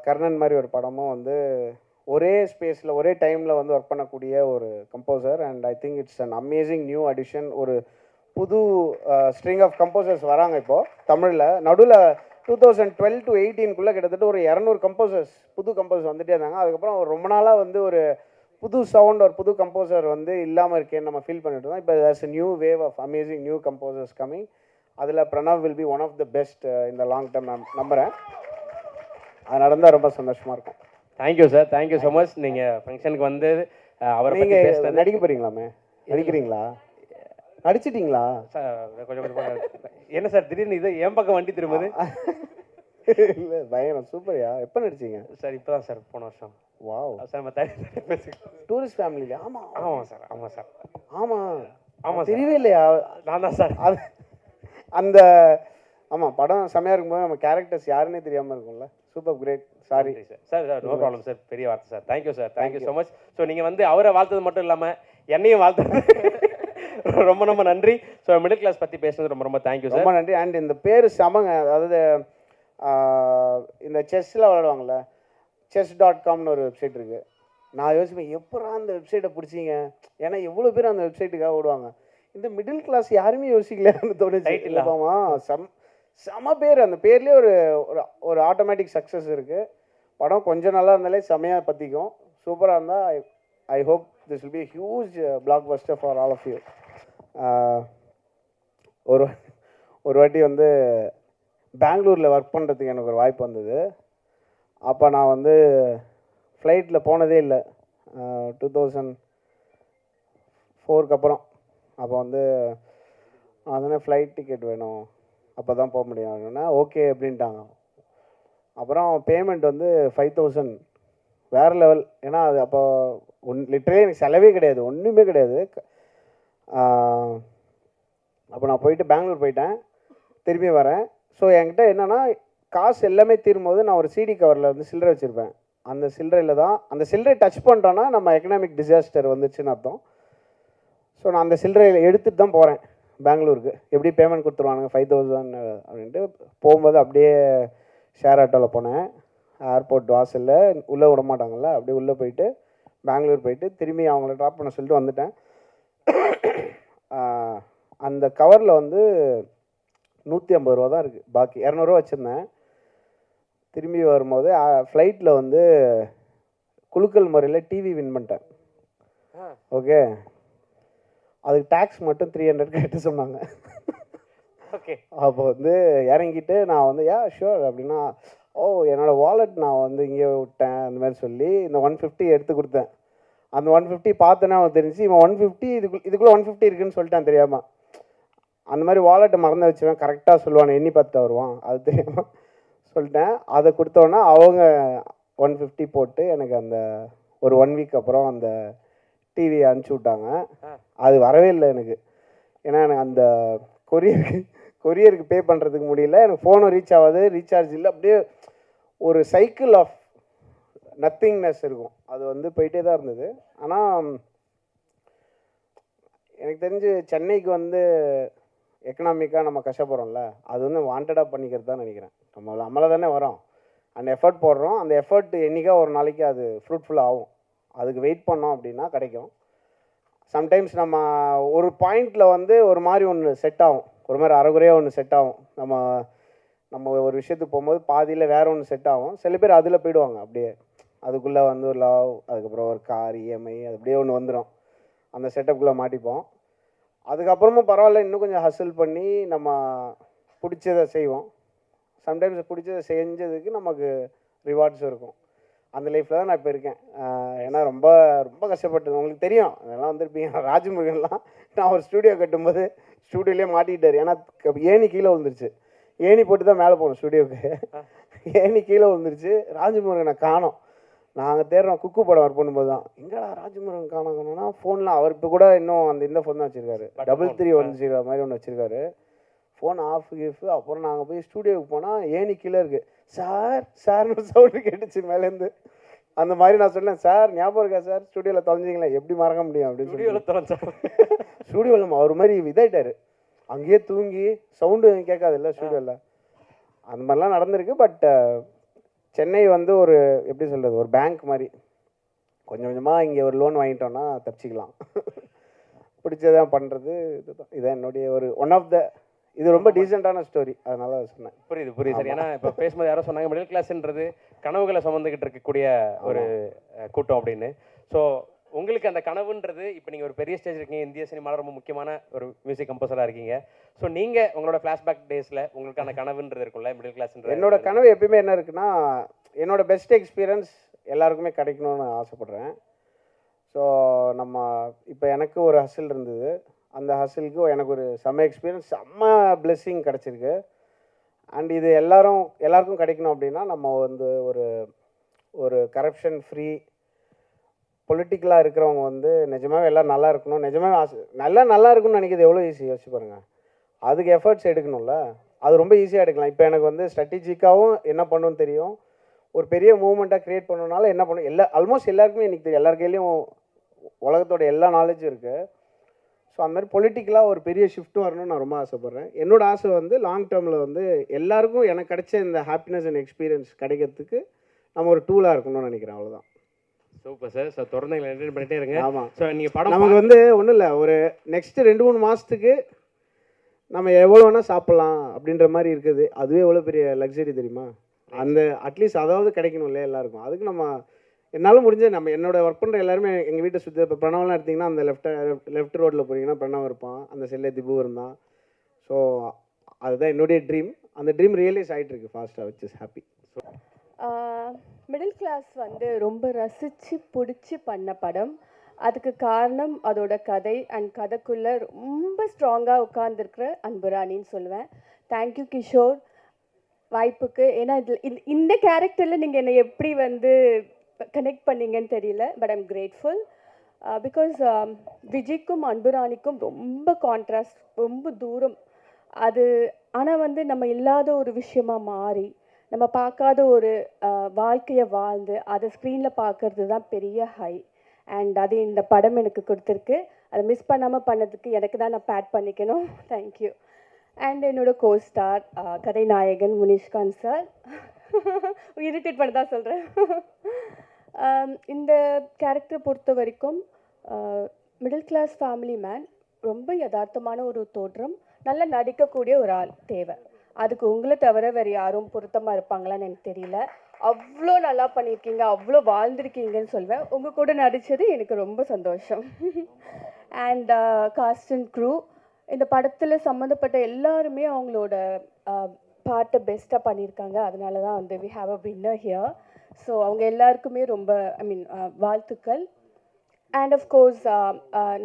S4: கர்ணன் மாதிரி ஒரு படமும் வந்து ஒரே ஸ்பேஸில் ஒரே டைமில் வந்து ஒர்க் பண்ணக்கூடிய ஒரு composer. And I think it's an amazing new addition. ஒரு புது ஸ்ட்ரிங் ஆஃப் கம்போசர்ஸ் வராங்க இப்போது தமிழில். நடுவில் 2012 to 2018 கிட்டத்தட்ட ஒரு 200 புது கம்போசர்ஸ் வந்துட்டே இருந்தாங்க. அதுக்கப்புறம் ரொம்ப நாளாக வந்து ஒரு புது சவுண்ட், ஒரு புது கம்போசர் வந்து இல்லாமல் இருக்கேன்னு நம்ம ஃபீல் பண்ணிட்டு இருந்தோம். இப்போ there's a new wave of amazing new composers coming. அதில் Pranav will be one of the best இந்த லாங் டேர்ம் நான் நம்புகிறேன். அது நடந்தால் ரொம்ப சந்தோஷமாக இருக்கும்.
S3: Thank you sir, thank you so much. நீங்கள் ஃபங்க்ஷனுக்கு வந்து அவரை
S4: நீங்கள் நடிக்க போகிறீங்களாமே? நடிக்கிறீங்களா? நடிச்சிட்டிங்களா?
S3: சார் கொஞ்சம் என்ன சார் திடீர்னு இது என் பக்கம் வண்டி திரும்புது?
S4: இல்லை பயங்கரம் சூப்பர்யா. எப்போ நடிச்சிங்க?
S3: சார் இப்போ தான் சார், போன வருஷம்.
S4: வாவ்
S3: சார் நம்ம தனி பேசிக்கலாம்.
S4: டூரிஸ்ட் ஃபேமிலியா? ஆமாம்
S3: சார்.
S4: ஆமாம் தெரியவே இல்லையா?
S3: நான் தான் சார்.
S4: அது அந்த ஆமாம் படம் செம்மையாக இருக்கும்போது நம்ம கேரக்டர்ஸ் யாருன்னே தெரியாமல் இருக்கும்ல. Super great. Sorry
S3: sir. No problem sir, பெரிய வார்த்தை sir. Thank you sir, thank you so much. So நீங்கள் வந்து அவரை வாழ்த்தது மட்டும் இல்லாமல் என்னையும் வாழ்த்து ரொம்ப நன்றி. ஸோ மிடில் கிளாஸ் பற்றி பேசுனது ரொம்ப தேங்க்யூ சார்.
S4: ரொம்ப நன்றி. அண்ட் இந்த பேர் சமங்க. அதாவது இந்த செஸ்ஸில் விளையாடுவாங்கள்ல, chess.comனு ஒரு வெப்சைட் இருக்குது. நான் யோசிப்பேன் எப்படா அந்த வெப்சைட்டை பிடிச்சிங்க, ஏன்னா எவ்வளோ பேர் அந்த வெப்சைட்டுக்காக ஓடுவாங்க. இந்த மிடில் கிளாஸ் யாருமே யோசிக்கலன்னு தோணுச்சு. இல்லாமா செம பேர். அந்த பேர்லேயே ஒரு ஆட்டோமேட்டிக் சக்ஸஸ் இருக்குது. படம் கொஞ்சம் நல்லா இருந்தாலே செமையாக பற்றிக்கும். சூப்பராக இருந்தால் I hope this will be huge blockbuster for all of you. ஒரு வாட்டி வந்து பெங்களூரில் ஒர்க் பண்ணுறதுக்கு எனக்கு ஒரு வாய்ப்பு வந்தது. அப்போ நான் வந்து ஃப்ளைட்டில் போனதே இல்லை 2004 அப்புறம். அப்போ வந்து அதனால ஃப்ளைட் டிக்கெட் வேணும், அப்போ தான் போக முடியும் அப்படின்னா ஓகே அப்படின்ட்டாங்க. அப்புறம் பேமெண்ட் வந்து 5000 வேறு லெவல். ஏன்னா அது அப்போ லிட்டரே எனக்கு செலவே கிடையாது, ஒன்றுமே கிடையாது. அப்போ நான் போயிட்டு பெங்களூர் போயிட்டேன், திரும்பி வரேன். ஸோ என்கிட்ட என்னென்னா காசு எல்லாமே தீரும்போது நான் ஒரு சிடி கவரில் வந்து சில்லறை வச்சுருப்பேன். அந்த சில்லறையில் தான், அந்த சில்லறை டச் பண்ணுறோன்னா நம்ம எக்கனாமிக் டிசாஸ்டர் வந்துச்சுன்னு அர்த்தம். ஸோ நான் அந்த சில்லறையில் எடுத்துகிட்டு தான் போகிறேன் பெங்களூருக்கு. எப்படி பேமெண்ட் கொடுத்துருவானுங்க 5000 அப்படின்ட்டு. போகும்போது அப்படியே ஷேர் ஆட்டோவில் போனேன். ஏர்போர்ட் வாசலில் உள்ளே விட மாட்டாங்கல்ல, அப்படியே உள்ளே போயிட்டு பெங்களூர் போயிட்டு திரும்பி அவங்கள ட்ராப் பண்ண சொல்லிட்டு வந்துட்டேன். அந்த கவரில் வந்து 150 ரூபா தான் இருக்குது, பாக்கி 200 ரூபா வச்சுருந்தேன். திரும்பி வரும்போது ஃப்ளைட்டில் வந்து குலுக்கல் முறையில் டிவி வின் பண்ணிட்டேன். ஓகே, அதுக்கு டேக்ஸ் மட்டும் 300 கட்ட சொன்னாங்க.
S3: ஓகே,
S4: அப்போ வந்து இறங்கிட்டு நான் வந்து ஷூர் அப்படின்னா, என்னோடய வாலெட் நான் வந்து இங்கே விட்டேன் அந்த மாதிரி சொல்லி இந்த 150 எடுத்து கொடுத்தேன். அந்த 150 பார்த்தோன்னே அவனுக்கு தெரிஞ்சு இவன் 150 இதுக்குள்ளே 150 இருக்குன்னு சொல்லிட்டான் தெரியாமல். அந்த மாதிரி வாலெட்டை மறந்து வச்சுவேன், கரெக்டாக சொல்லுவான், எண்ணி பார்த்துட்டு வருவான், அது தெரியாமல் சொல்லிட்டேன். அதை கொடுத்தோன்னா அவங்க 150 போட்டு எனக்கு அந்த ஒரு 1 வீக் அப்புறம் அந்த டிவியை அனுப்பிச்சி விட்டாங்க. அது வரவே இல்லை எனக்கு. ஏன்னா எனக்கு அந்த கொரியருக்கு பே பண்ணுறதுக்கு முடியல, எனக்கு ஃபோனும் ரீச் ஆகாது, ரீசார்ஜ் இல்லை, அப்படியே ஒரு சைக்கிள் ஆஃப் நத்திங்னஸ் இருக்கும். அது வந்து போயிட்டே தான் இருந்தது. ஆனால் எனக்கு தெரிஞ்சு சென்னைக்கு வந்து எக்கனாமிக்காக நம்ம கஷ்டப்படுறோம்ல, அது வந்து வாண்டடாக பண்ணிக்கிறது தான் நினைக்கிறேன். நம்மளை தானே வரோம், அந்த எஃபர்ட் போடுறோம், அந்த எஃபர்ட் என்றைக்கா ஒரு நாளைக்கு அது ஃப்ரூட்ஃபுல் ஆகும். அதுக்கு வெயிட் பண்ணோம் அப்படின்னா கிடைக்கும். சம்டைம்ஸ் நம்ம ஒரு பாயிண்டில் வந்து ஒரு மாதிரி ஒன்று செட் ஆகும், ஒரு மாதிரி அரைகுறையாக ஒன்று செட் ஆகும். நம்ம ஒரு விஷயத்துக்கு போகும்போது பாதியில் வேறு ஒன்று செட் ஆகும். சில பேர் அதில் போயிடுவாங்க, அப்படியே அதுக்குள்ளே வந்து ஒரு லவ், அதுக்கப்புறம் ஒரு கார் இஎம்ஐ, அது அப்படியே ஒன்று வந்துடும். அந்த செட்டப்புக்குள்ளே மாட்டிப்போம். அதுக்கப்புறமும் பரவாயில்ல, இன்னும் கொஞ்சம் ஹசில் பண்ணி நம்ம பிடிச்சதை செய்வோம். சம்டைம்ஸ் பிடிச்சதை செஞ்சதுக்கு நமக்கு ரிவார்ட்ஸும் இருக்கும். அந்த லைஃப்பில் தான் நான் இப்போ இருக்கேன். ஏன்னா ரொம்ப ரொம்ப கஷ்டப்பட்டது உங்களுக்கு தெரியும், அதெல்லாம் வந்திருப்பீங்க. ராஜமுருகன்லாம் நான் ஒரு ஸ்டூடியோ கட்டும்போது ஸ்டூடியோலேயே மாட்டிக்கிட்டார். ஏன்னா ஏணி கீழே விழுந்துருச்சு, ஏணி போட்டு தான் மேலே போகணும் ஸ்டூடியோவுக்கு. ஏணி கீழே விழுந்துருச்சு, ராஜமுருகனை காணோம். நாங்கள் தேடுறோம், குக்கு படம் ஒர்க் பண்ணும்போது தான், எங்கடா ராஜமுருகன் காணோன்னா ஃபோன்லாம் அவர் இப்போ கூட இன்னும் இந்த ஃபோன் தான் வச்சுருக்காரு, 3310 மாதிரி ஒன்று வச்சுருக்காரு. ஃபோன் ஆஃப் கிஃப். அப்புறம் நாங்கள் போய் ஸ்டூடியோவுக்கு போனால் ஏணி கீழே இருக்குது. சார்னு சவுண்டு கேட்டுச்சு மேலேருந்து. அந்த மாதிரி நான் சொன்னேன், சார் ஞாபகம் இருக்கா சார் ஸ்டூடியோவில் தொலைஞ்சிங்களா, எப்படி மறக்க முடியும் அப்படின்னு சொல்லி ஸ்டூடியோவில் அவர் மாதிரி இதாயிட்டார். அங்கேயே தூங்கி சவுண்டு கேட்காது இல்லை ஸ்டூடியோவில். அந்த மாதிரிலாம் நடந்திருக்கு. பட் சென்னை வந்து ஒரு எப்படி சொல்கிறது, ஒரு பேங்க் மாதிரி. கொஞ்சம் கொஞ்சமாக இங்கே ஒரு லோன் வாங்கிட்டோன்னா தப்பிச்சிக்கலாம். பிடிச்சதான் பண்ணுறது இதுதான். இதான் என்னுடைய ஒரு ஒன் ஆஃப் த இது ரொம்ப டீசெண்டான ஸ்டோரி, அதனால சொன்னேன்.
S3: புரியுது சார். ஏன்னா இப்போ பேசும்போது யாரோ சொன்னாங்க மிடில் கிளாஸ்ன்றது கனவுகளை சுமந்துக்கிட்டு இருக்கக்கூடிய ஒரு கூட்டம் அப்படின்னு. ஸோ உங்களுக்கு அந்த கனவுன்றது, இப்போ நீங்கள் ஒரு பெரிய ஸ்டேஜ் இருக்கீங்க, இந்திய சினிமாவில் ரொம்ப முக்கியமான ஒரு மியூசிக் கம்போசராக இருக்கீங்க. ஸோ நீங்கள் உங்களோட ஃப்ளாஷ்பேக் டேஸில் உங்களுக்கான கனவுன்றது இருக்கும்ல, மிடில் கிளாஸ்ன்ற.
S4: என்னோட கனவு எப்பயுமே என்ன இருக்குன்னா, என்னோட பெஸ்ட் எக்ஸ்பீரியன்ஸ் எல்லாருக்குமே கிடைக்கணும்னு ஆசைப்பட்றேன். ஸோ நம்ம இப்போ எனக்கு ஒரு ஹசில் இருந்தது, அந்த ஹசிலுக்கு எனக்கு ஒரு செம்ம எக்ஸ்பீரியன்ஸ், செம்ம பிளெஸ்ஸிங் கிடச்சிருக்கு. அண்ட் இது எல்லாருக்கும் கிடைக்கணும் அப்படின்னா நம்ம வந்து ஒரு கரப்ஷன் ஃப்ரீ பொலிட்டிக்கலாக இருக்கிறவங்க வந்து நிஜமாவே எல்லாம் நல்லா இருக்கணும், நிஜமாவே நல்லா இருக்குன்னு நினைக்கிறது எவ்வளோ ஈஸி யோசிச்சு பாருங்கள். அதுக்கு எஃபர்ட்ஸ் எடுக்கணும்ல, அது ரொம்ப ஈஸியாக எடுக்கலாம். இப்போ எனக்கு வந்து ஸ்ட்ராட்டஜிக்காகவும் என்ன பண்ணணும்னு தெரியும், ஒரு பெரிய மூவ்மெண்ட்டாக க்ரியேட் பண்ணணுனால என்ன பண்ணணும், ஆல்மோஸ்ட் எல்லாருக்குமே எனக்கு தெரியும், எல்லார் கையிலையும் உலகத்தோட எல்லா நாலேஜும் இருக்குது. ஸோ அந்த மாதிரி பொலிட்டிக்கலாக ஒரு பெரிய ஷிஃப்ட்டும் வரணும்னு நான் ரொம்ப ஆசைப்பட்றேன். என்னோடய ஆசை வந்து லாங் டேர்மில் வந்து எல்லாருக்கும் எனக்கு கிடைச்ச இந்த ஹாப்பினஸ் அண்ட் எக்ஸ்பீரியன்ஸ் கிடைக்கிறதுக்கு நம்ம ஒரு டூலாக இருக்கணும்னு நினைக்கிறேன். அவ்வளோதான்.
S3: Super sir. ஸோ தொடர்ந்து எங்களை என்டர்டெயின் பண்ணிட்டே இருங்க.
S4: ஆமாம்.
S3: ஸோ நீங்கள் படம்
S4: நமக்கு வந்து ஒன்றும் இல்லை, ஒரு நெக்ஸ்ட் 2-3 மாதத்துக்கு நம்ம எவ்வளோ வேணால் சாப்பிட்லாம் அப்படின்ற மாதிரி இருக்குது. அதுவே எவ்வளோ பெரிய லக்ஸரி தெரியுமா? அந்த அட்லீஸ்ட் அதாவது கிடைக்கணும் இல்லையா எல்லாருக்கும். அதுக்கு நம்ம என்னால் முடிஞ்ச என்னோட ஒர்க் பண்ணுற எல்லாருமே எங்கள் வீட்டை சுற்றி. இப்போ பிரணவெலாம் எடுத்திங்கன்னா அந்த லெஃப்ட் ரோட்டில் போகிறீங்கன்னா பிரணவ் இருப்பான், அந்த செல்லில் திபு இருந்தான். ஸோ அதுதான் என்னுடைய ட்ரீம். அந்த ட்ரீம் ரியலைஸ் ஆகிட்டு இருக்கு ஃபாஸ்ட்டாக, which is happy.
S5: Middle class வந்து ரொம்ப ரசித்து பிடிச்சி பண்ண படம். அதுக்கு காரணம் அதோட கதை அண்ட் கதைக்குள்ளே ரொம்ப ஸ்ட்ராங்காக உட்காந்துருக்குற அன்புராணின்னு சொல்லுவேன். தேங்க்யூ கிஷோர் வாய்ப்புக்கு. ஏன்னா இந்த கேரக்டரில் நீங்கள் என்னை எப்படி வந்து கனெக்ட் பண்ணீங்கன்னு தெரியல, பட் ஐம் கிரேட்ஃபுல். பிகாஸ் விஜய்க்கும் அன்புராணிக்கும் ரொம்ப கான்ட்ராஸ்ட், ரொம்ப தூரம் அது. ஆனால் வந்து நம்ம இல்லாத ஒரு விஷயமா மாறி நம்ம பார்க்காத ஒரு வாழ்க்கையை வாழ்ந்து அதை ஸ்க்ரீனில் பார்க்கறது தான் பெரிய ஹை. அண்ட் அது இந்த படம் எனக்கு கொடுத்துருக்கு. அதை மிஸ் பண்ணாமல் பண்ணதுக்கு எனக்கு தான் நான் பேட் பண்ணிக்கணும். தேங்க்யூ. அண்ட் என்னோடய கோஸ்டார் கதைநாயகன் முனிஷ்காந்த் சார், இரிட்டேட் பண்ண தான் சொல்கிறேன். இந்த கேரக்டர் பொறுத்த வரைக்கும் மிடில் கிளாஸ் ஃபேமிலி மேன், ரொம்ப யதார்த்தமான ஒரு தோற்றம், நல்லா நடிக்கக்கூடிய ஒரு ஆள் தேவை. அதுக்கு உங்களை தவிர வேறு யாரும் பொருத்தமாக இருப்பாங்களான்னு எனக்கு தெரியல. அவ்வளோ நல்லா பண்ணியிருக்கீங்க, அவ்வளோ வாழ்ந்திருக்கீங்கன்னு சொல்வேன். உங்கள் கூட நடித்தது எனக்கு ரொம்ப சந்தோஷம். அண்ட் காஸ்ட் அண்ட் க்ரூ, இந்த படத்தில் சம்மந்தப்பட்ட எல்லாருமே அவங்களோட பார்ட்டை பெஸ்ட்டாக பண்ணியிருக்காங்க. அதனால தான் வந்து we have a winner here. So அவங்க எல்லாருக்குமே ரொம்ப வாழ்த்துக்கள். அண்ட் ஆஃப்கோர்ஸ்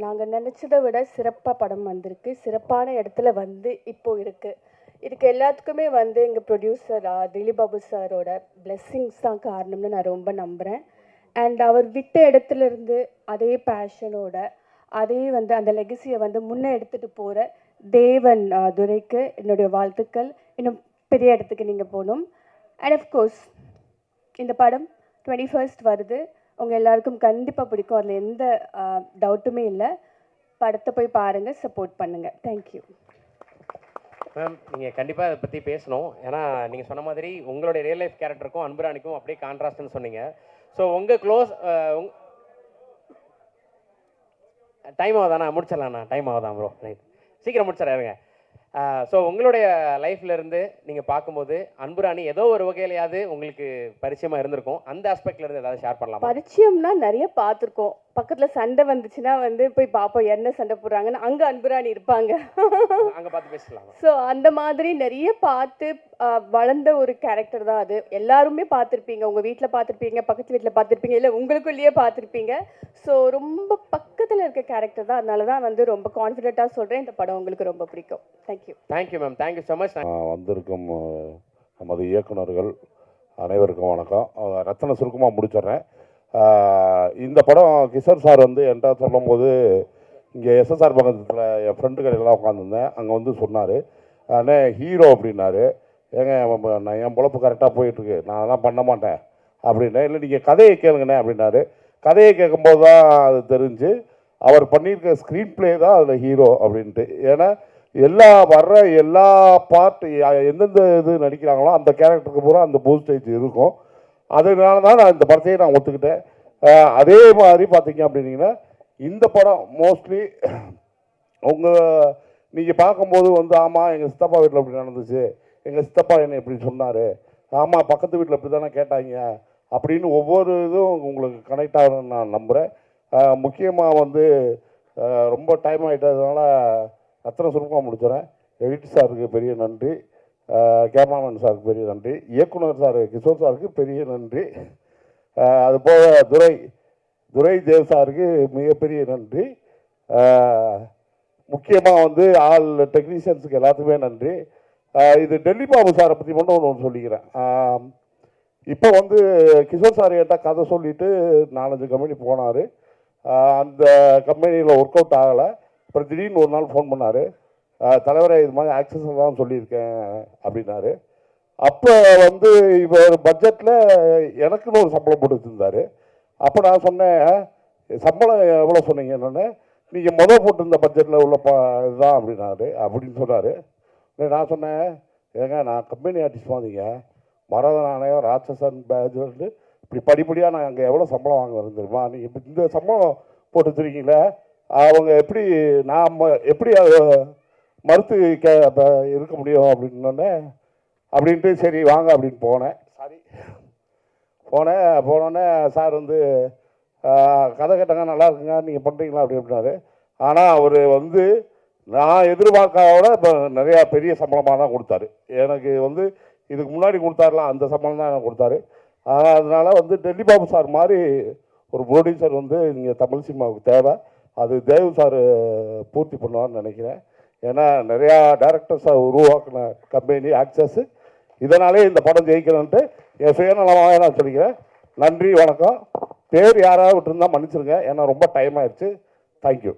S5: நாங்கள் நினச்சதை விட சிறப்பாக படம் வந்திருக்கு, சிறப்பான இடத்துல வந்து இப்போது இருக்குது. இதுக்கு எல்லாத்துக்குமே வந்து எங்கள் ப்ரொடியூசர் திலீப் பாபு சாரோட பிளெஸ்ஸிங்ஸ் தான் காரணம்னு நான் ரொம்ப நம்புகிறேன். அண்ட் அவர் விட்ட இடத்துலேருந்து அதே பேஷனோட அதே வந்து அந்த லெகசியை வந்து முன்னே எடுத்துகிட்டு போகிற தேவன் துரைக்கு என்னுடைய வாழ்த்துக்கள். இன்னும் பெரிய இடத்துக்கு நீங்கள் போகணும். அண்ட் ஆஃப்கோர்ஸ் இந்த படம் 21st வருது. உங்கள் எல்லாருக்கும் கண்டிப்பாக பிடிக்கும், அதில் எந்த டவுட்டுமே இல்லை. படத்தை போய் பாருங்கள், சப்போர்ட் பண்ணுங்கள். Thank you
S3: ma'am. நீங்கள் கண்டிப்பாக அதை பற்றி பேசணும். ஏன்னா நீங்கள் சொன்ன மாதிரி உங்களுடைய ரியல் லைஃப் கேரக்டருக்கும் அன்புராணிக்கும் அப்படியே கான்ட்ராஸ்ட்னு சொன்னீங்க. ஸோ உங்கள் க்ளோஸ் டைம் ஆகுதாண்ணா? முடிச்சிடலாண்ணா, டைம் ஆகுதான் ப்ரோ. ரைட், சீக்கிரம் முடிச்சிடறாருங்க. ஸோ உங்களுடைய லைஃப்லேருந்து நீங்கள் பார்க்கும்போது அன்புராணி ஏதோ ஒரு வகையிலையாவது உங்களுக்கு பரிச்சயமாக இருந்திருக்கும். அந்த ஆஸ்பெக்ட்லேருந்து ஏதாவது ஷேர் பண்ணலாம்?
S5: பரிச்சயம்னா நிறைய பார்த்துருக்கோம். பக்கத்தில் சண்டை வந்துச்சுன்னா வந்து போய் பார்ப்போம், என்ன சண்டை போடுறாங்கன்னு. அங்கே அன்புராணி இருப்பாங்க,
S3: அங்கே பார்த்து பேசலாம்.
S5: ஸோ அந்த மாதிரி நிறைய பார்த்து வளர்ந்த ஒரு கேரக்டர் தான் அது. எல்லாருமே பார்த்துருப்பீங்க, உங்கள் வீட்டில் பார்த்துருப்பீங்க, பக்கத்து வீட்டில் பார்த்துருப்பீங்க, இல்லை உங்களுக்குள்ளேயே பார்த்துருப்பீங்க. ஸோ ரொம்ப பக்கத்தில் இருக்க கேரக்டர் தான். அதனால தான் வந்து ரொம்ப கான்ஃபிடென்ட்டாக சொல்கிறேன், இந்த படம் உங்களுக்கு ரொம்ப பிடிக்கும். Thank you.
S3: Thank you ma'am, thank you so much.
S6: வந்திருக்கும் நமது இயக்குனர்கள் அனைவருக்கும் வணக்கம். ரத்தன சுருக்கமாக முடிச்சிடுறேன். இந்த படம் கிஷோர் சார் வந்து என்கிட்ட சொல்லும்போது, இங்கே எஸ்எஸ்ஆர் பக்கத்தில் என் ஃப்ரெண்டு கடையில் தான் உட்காந்துருந்தேன். அங்கே வந்து சொன்னார், அண்ணே ஹீரோ அப்படின்னாரு. ஏங்க நான் என் பொழப்பு கரெக்டாக போயிட்டுருக்கு, நான் அதெல்லாம் பண்ண மாட்டேன் அப்படின்னேன். இல்லை நீங்கள் கதையை கேளுங்கண்ணே அப்படின்னாரு. கதையை கேட்கும்போது தான் அது தெரிஞ்சு அவர் பண்ணியிருக்க ஸ்க்ரீன் ப்ளே தான் அதில் ஹீரோ அப்படின்ட்டு. ஏன்னா எல்லா பார்ட் எந்தெந்த இது நடிக்கிறாங்களோ அந்த கேரக்டருக்கு பூரா அந்த பூஸ்டேஜ் இருக்கும். அதனால தான் நான் இந்த படத்தையே நான் ஒத்துக்கிட்டேன். அதே மாதிரி பார்த்தீங்க அப்படின்னீங்கன்னா இந்த படம் மோஸ்ட்லி நீங்கள் பார்க்கும்போது வந்து, ஆமாம் எங்கள் சித்தப்பா வீட்டில் இப்படி நடந்துச்சு, எங்கள் சித்தப்பா என்னை இப்படி சொன்னார், ஆமாம் பக்கத்து வீட்டில் இப்படி தானே கேட்டாங்க அப்படின்னு ஒவ்வொரு இதுவும் உங்களுக்கு கனெக்ட் ஆகணும்னு நான் நம்புகிறேன். முக்கியமாக வந்து ரொம்ப டைம் ஆகிட்டதுனால அத்தனை சுருக்கமாக முடிச்சுறேன். எடிட் சாருக்கு பெரிய நன்றி, கேமராமேன் சாருக்கு பெரிய நன்றி, இயக்குனர் சார் கிஷோர் சாருக்கு பெரிய நன்றி, அதுபோக துரை தேவ் சாருக்கு மிகப்பெரிய நன்றி. முக்கியமாக வந்து ஆல் டெக்னீஷியன்ஸுக்கு எல்லாத்துக்குமே நன்றி. இது டெல்லி பாபு சாரை பற்றி மட்டும் ஒன்று சொல்லிக்கிறேன். இப்போ வந்து கிஷோர் சார் என்கிட்ட கதை சொல்லிவிட்டு 4-5 கம்பெனி போனார். அந்த கம்பெனியில் ஒர்க் அவுட் ஆகலை. அப்புறம் திடீர்னு ஒரு நாள் ஃபோன் பண்ணார், தலைவரை இது மாதிரி ஆக்சஸ் தான் சொல்லியிருக்கேன் அப்படின்னாரு. அப்போ வந்து இப்போ ஒரு பட்ஜெட்டில் எனக்குன்னு ஒரு சம்பளம் போட்டு வச்சுருந்தார். அப்போ நான் சொன்னேன், சம்பளம் எவ்வளோ சொன்னீங்க? என்னென்னு, நீங்கள் போட்டிருந்த பட்ஜெட்டில் உள்ள இதுதான் அப்படின்னாரு அப்படின்னு சொன்னார். நான் சொன்னேன், ஏங்க நான் கம்பெனி ஆர்டிஸ்ட் மாதிரிங்க, மரதநாணயம், ராட்சசன் பேஜ் வந்து இப்படி படிப்படியாக நான் அங்கே எவ்வளோ சம்பளம் வாங்க தெரியுமா? நீங்கள் இப்போ இந்த சம்பளம் போட்டு வச்சுருக்கீங்களே, அவங்க எப்படி நான் எப்படி மறுத்து இருக்க முடியும் அப்படின்னோடனே அப்படின்ட்டு சரி வாங்க அப்படின்னு போனோடனே சார் வந்து கதை கேட்டாங்க, நல்லா இருக்குங்க நீங்கள் பண்ணுறீங்களா அப்படின்னாரு. ஆனால் அவர் வந்து நான் எதிர்பார்க்காத இப்போ நிறையா பெரிய சம்பளமாக தான் கொடுத்தாரு. எனக்கு வந்து இதுக்கு முன்னாடி கொடுத்தாருலாம் அந்த சம்பளம் தான் எனக்கு கொடுத்தாரு. அதனால் வந்து டெல்லி பாபு சார் மாதிரி ஒரு ப்ரொடியூசர் வந்து இங்கே தமிழ் சினிமாவுக்கு தேவை. அது தேவ் சார் பூர்த்தி பண்ணுவார்னு நினைக்கிறேன். ஏன்னா நிறையா டேரக்டர்ஸை உருவாக்கின கம்பெனி ஆக்சஸ். இதனாலே இந்த படம் ஜெயிக்கணுன்ட்டு என் சுயநலமாக நான் சொல்லிக்கிறேன். நன்றி, வணக்கம். பேர் யாராவது விட்டுருந்தா மன்னிச்சிருங்க, ஏன்னா ரொம்ப டைம் ஆயிடுச்சு. தேங்க்யூ.